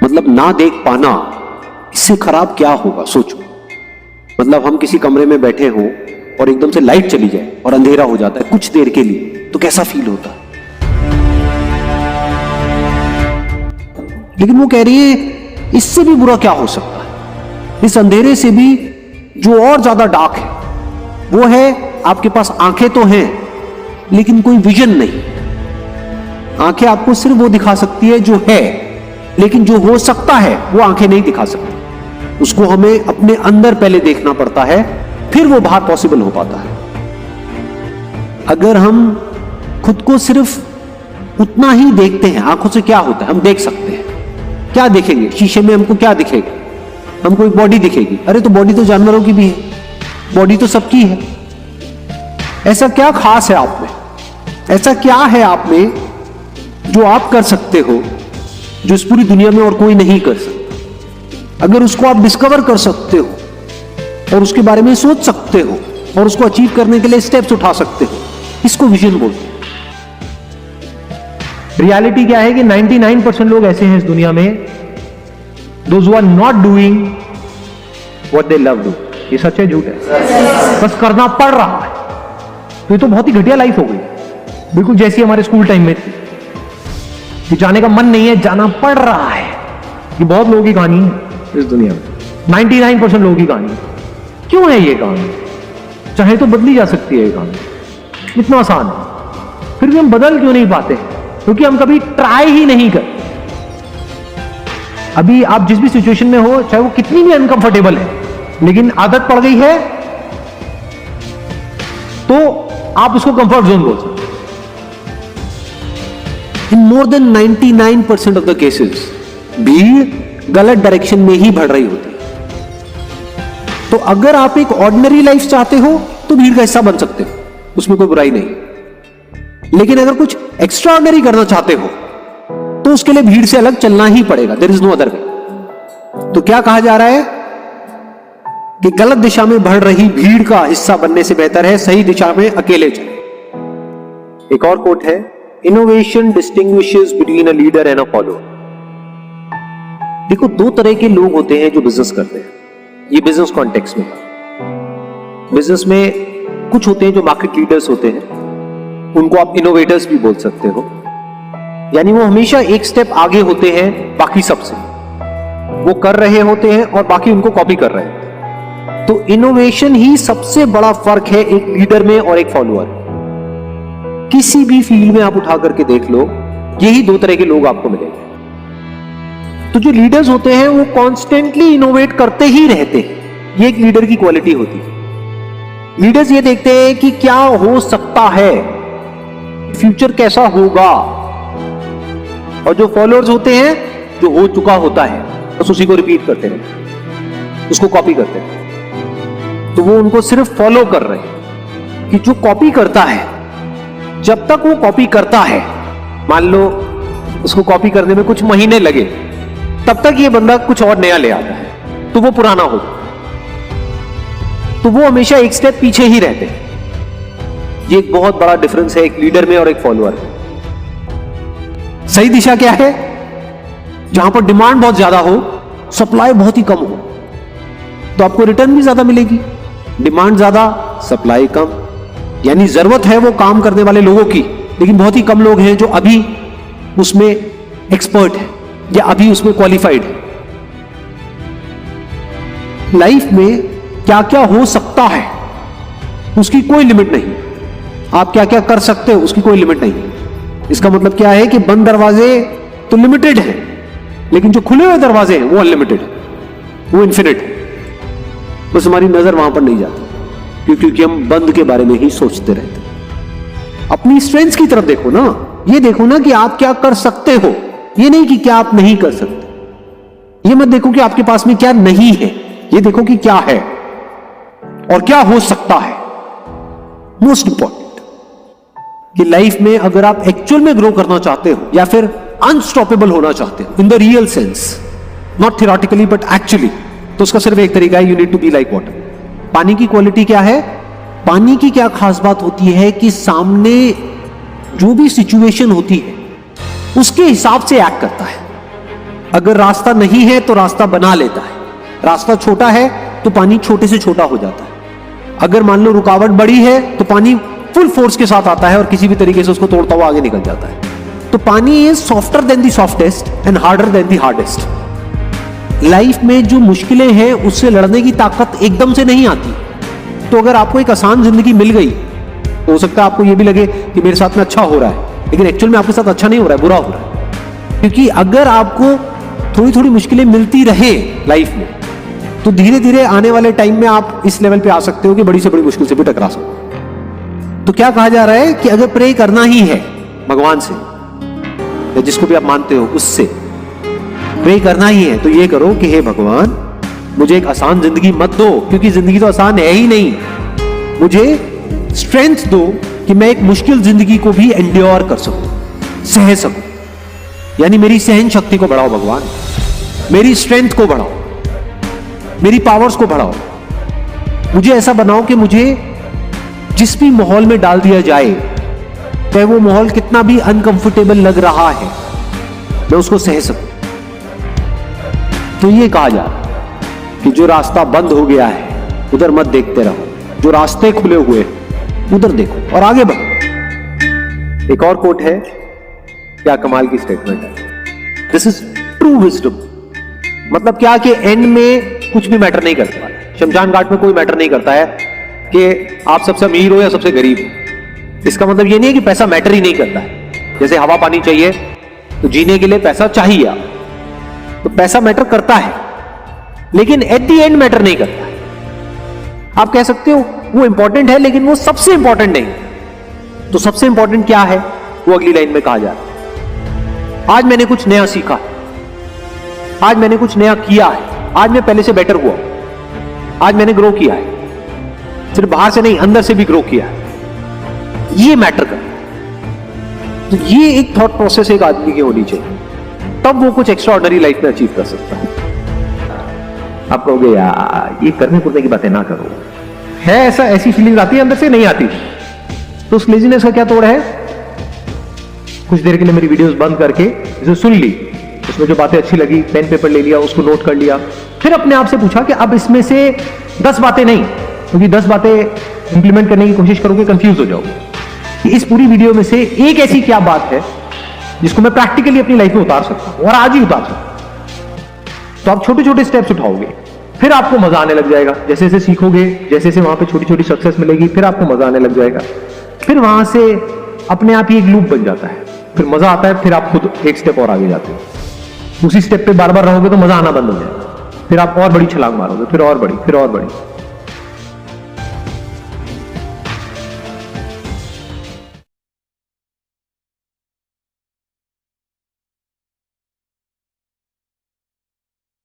मतलब ना देख पाना, इससे खराब क्या होगा सोचो। मतलब हम किसी कमरे में बैठे हों और एकदम से लाइट चली जाए और अंधेरा हो जाता है कुछ देर के लिए, तो कैसा फील होता है। लेकिन वो कह रही है इससे भी बुरा क्या हो सकता है, इस अंधेरे से भी जो और ज्यादा डार्क है वो है आपके पास आंखें तो हैं लेकिन कोई विजन नहीं। आंखें आपको सिर्फ वो दिखा सकती है जो है, लेकिन जो हो सकता है वो आंखें नहीं दिखा सकती। उसको हमें अपने अंदर पहले देखना पड़ता है, फिर वो बाहर पॉसिबल हो पाता है। अगर हम खुद को सिर्फ उतना ही देखते हैं, आंखों से क्या होता है, हम देख सकते हैं। क्या देखेंगे शीशे में, हमको क्या दिखेगा, हमको एक बॉडी दिखेगी। अरे तो बॉडी तो जानवरों की भी है, बॉडी तो सबकी है। ऐसा क्या खास है आप में, ऐसा क्या है आप में जो आप कर सकते हो जो इस पूरी दुनिया में और कोई नहीं कर सकता। अगर उसको आप डिस्कवर कर सकते हो और उसके बारे में सोच सकते हो और उसको अचीव करने के लिए स्टेप्स उठा सकते हो, इसको विजन बोलते हैं। रियलिटी क्या है कि 99% लोग ऐसे हैं इस दुनिया में, those who are not doing what they love do. ये सच है झूठ है? बस करना पड़ रहा है। तो ये तो बहुत ही घटिया लाइफ हो गई, बिल्कुल जैसी हमारे स्कूल टाइम में थी कि जाने का मन नहीं है, जाना पड़ रहा है। ये बहुत लोगों की कहानी है इस दुनिया में, 99% लोगों की कहानी। क्यों है ये कहानी? चाहे तो बदली जा सकती है ये कहानी, इतना आसान है, फिर भी हम बदल क्यों नहीं पाते? क्योंकि हम कभी ट्राई ही नहीं करते। अभी आप जिस भी सिचुएशन में हो, चाहे वो कितनी भी अनकंफर्टेबल है, लेकिन आदत पड़ गई है तो आप उसको कंफर्ट जोन बोल सकते। In more than 99% of the cases भीड़ गलत डायरेक्शन में ही बढ़ रही होती है। तो अगर आप एक ऑर्डिनरी लाइफ चाहते हो तो भीड़ का हिस्सा बन सकते हो, उसमें कोई बुराई नहीं। लेकिन अगर कुछ एक्स्ट्रा ऑर्डिनरी करना चाहते हो तो उसके लिए भीड़ से अलग चलना ही पड़ेगा, there is no other way. तो क्या कहा जा रहा है कि गलत दिशा में बढ़ रही भीड़ का हिस्सा बनने से बेहतर है सही दिशा में अकेले चले। एक और कोट है, innovation distinguishes between a leader and a follower. देखो, दो तरह के लोग होते हैं जो बिजनेस करते हैं, ये बिजनेस कॉन्टेक्स्ट में। बिजनेस में कुछ होते हैं जो मार्केट लीडर्स होते हैं, उनको आप इनोवेटर्स भी बोल सकते हो। यानी वो हमेशा एक स्टेप आगे होते हैं बाकी सबसे, वो कर रहे होते हैं और बाकी उनको कॉपी कर रहे हैं। तो इनोवेशन ही सबसे बड़ा फर्क है एक लीडर में और एक फॉलोअर। किसी भी फील्ड में आप उठा करके देख लो, यही दो तरह के लोग आपको मिलेंगे। तो जो लीडर्स होते हैं वो कॉन्स्टेंटली इनोवेट करते ही रहते हैं, ये एक लीडर की क्वालिटी होती है। लीडर्स ये देखते हैं कि क्या हो सकता है, फ्यूचर कैसा होगा। और जो फॉलोअर्स होते हैं, जो हो चुका होता है बस उसी को रिपीट करते हैं, उसको कॉपी करते हैं। तो वो उनको सिर्फ फॉलो कर रहे हैं कि जो कॉपी करता है, जब तक वो कॉपी करता है, मान लो उसको कॉपी करने में कुछ महीने लगे, तब तक ये बंदा कुछ और नया ले आता है तो वो पुराना हो, तो वो हमेशा एक स्टेप पीछे ही रहते हैं। ये एक बहुत बड़ा डिफरेंस है एक लीडर में और एक फॉलोअर में। सही दिशा क्या है? जहां पर डिमांड बहुत ज्यादा हो, सप्लाई बहुत ही कम हो, तो आपको रिटर्न भी ज्यादा मिलेगी। डिमांड ज्यादा, सप्लाई कम, यानी जरूरत है वो काम करने वाले लोगों की, लेकिन बहुत ही कम लोग हैं जो अभी उसमें एक्सपर्ट है या अभी उसमें क्वालिफाइड है। लाइफ में क्या क्या हो सकता है उसकी कोई लिमिट नहीं, आप क्या क्या कर सकते हो उसकी कोई लिमिट नहीं। इसका मतलब क्या है कि बंद दरवाजे तो लिमिटेड है, लेकिन जो खुले हुए दरवाजे हैं वो अनलिमिटेड है, वो इन्फिनिट है। बस हमारी नजर वहां पर नहीं जाती क्योंकि हम बंद के बारे में ही सोचते रहते हैं। अपनी स्ट्रेंथ्स की तरफ देखो ना, ये देखो ना कि आप क्या कर सकते हो, ये नहीं कि क्या आप नहीं कर सकते। ये मत देखो कि आपके पास में क्या नहीं है, ये देखो कि क्या है और क्या हो सकता है। मोस्ट इंपॉर्टेंट कि लाइफ में अगर आप एक्चुअल में ग्रो करना चाहते हो या फिर अनस्टॉपेबल होना चाहते हो in the real sense, not theoretically but actually, तो उसका सिर्फ एक तरीका है, you need to be like water. पानी की क्वालिटी क्या है? पानी की क्या खास बात होती है कि सामने जो भी सिचुएशन होती है उसके हिसाब से एक्ट करता है। अगर रास्ता नहीं है तो रास्ता बना लेता है। रास्ता छोटा है तो पानी छोटे से छोटा हो जाता है। अगर मान लो रुकावट बड़ी है तो पानी फुल फोर्स के साथ आता है और किसी भी तरीके से उसको तोड़ता हुआ आगे निकल जाता है। तो पानी is softer then the softest and harder than the hardest. Life में जो मुश्किलें हैं उससे लड़ने की ताकत एकदम से नहीं आती। तो अगर आपको एक आसान जिंदगी मिल गई तो हो सकता है आपको यह भी लगे कि मेरे साथ में अच्छा हो रहा है, लेकिन एक्चुअल में आपके साथ अच्छा नहीं हो रहा है, बुरा हो रहा है। क्योंकि अगर आपको थोड़ी थोड़ी मुश्किलें मिलती रहे लाइफ में तो धीरे धीरे आने वाले टाइम में आप इस लेवल पे आ सकते हो कि बड़ी से बड़ी मुश्किल से भी टकरा सको। तो क्या कहा जा रहा है कि अगर प्रे करना ही है भगवान से या जिसको भी आप मानते हो उससे प्रे करना ही है तो ये करो कि हे भगवान मुझे एक आसान जिंदगी मत दो, क्योंकि जिंदगी तो आसान है ही नहीं। मुझे स्ट्रेंथ दो कि मैं एक मुश्किल जिंदगी को भी एंड्योर कर सकूं, सह सकूं। यानी मेरी सहन शक्ति को बढ़ाओ भगवान, मेरी स्ट्रेंथ को बढ़ाओ, मेरी पावर्स को बढ़ाओ। मुझे ऐसा बनाओ कि मुझे जिस भी माहौल में डाल दिया जाए, चाहे वो माहौल कितना भी अनकंफर्टेबल लग रहा है, मैं उसको सह सकूं। तो ये कहा जा रहा है कि जो रास्ता बंद हो गया है उधर मत देखते रहो, जो रास्ते खुले हुए उधर देखो और आगे बढ़ो। एक और कोट है, क्या कमाल की स्टेटमेंट है, दिस इज ट्रू विजडम। मतलब क्या कि एंड में कुछ भी मैटर नहीं करता है। शमशान घाट में कोई मैटर नहीं करता है कि आप सबसे अमीर हो या सबसे गरीब हो। इसका मतलब ये नहीं है कि पैसा मैटर ही नहीं करता है। जैसे हवा पानी चाहिए तो जीने के लिए पैसा चाहिए आप, तो पैसा मैटर करता है, लेकिन एट द एंड मैटर नहीं करता है। आप कह सकते हो वो इंपॉर्टेंट है लेकिन वो सबसे इंपॉर्टेंट नहीं। तो सबसे इंपॉर्टेंट क्या है वो अगली लाइन में कहा जा रहा है। आज मैंने कुछ नया सीखा, आज मैंने कुछ नया किया है, आज मैं पहले से बेटर हुआ, आज मैंने ग्रो किया है। सिर्फ बाहर से नहीं अंदर से भी ग्रो किया है, ये मैटर कर। तो ये एक थॉट प्रोसेस एक आदमी की होनी चाहिए, तब वो कुछ एक्स्ट्रा ऑर्डिनरी लाइफ में अचीव कर सकता है। आप कहोगे यार ये करने कुरने की बातें ना करो, है ऐसा, ऐसी फीलिंग आती है अंदर से, नहीं आती। तो उस लेजीनेस का क्या तोड़ है? कुछ देर के लिए मेरी वीडियोस बंद करके इसे सुन ली, उसमें जो बातें अच्छी लगी पेन पेपर ले लिया, उसको नोट कर लिया, फिर अपने आप से पूछा कि अब इसमें से 10 बातें नहीं, क्योंकि 10 बातें इंप्लीमेंट करने की कोशिश करोगे कंफ्यूज हो जाओगे, कि इस पूरी वीडियो में से एक ऐसी क्या बात है जिसको मैं प्रैक्टिकली अपनी लाइफ में उतार सकता हूं और आज ही उतार सकता हूं। तो आप छोटे छोटे स्टेप्स उठाओगे, फिर आपको मजा आने लग जाएगा। जैसे जैसे सीखोगे, जैसे जैसे वहां पे छोटी छोटी सक्सेस मिलेगी, फिर आपको मजा आने लग जाएगा। फिर वहां से अपने आप ही एक लूप बन जाता है, फिर मजा आता है, फिर आप खुद एक स्टेप और आगे जाते हो। उसी स्टेप पे बार बार रहोगे तो मजा आना बंद हो जाएगा, फिर आप और बड़ी छलांग मारोगे, फिर और बड़ी, फिर और बड़ी।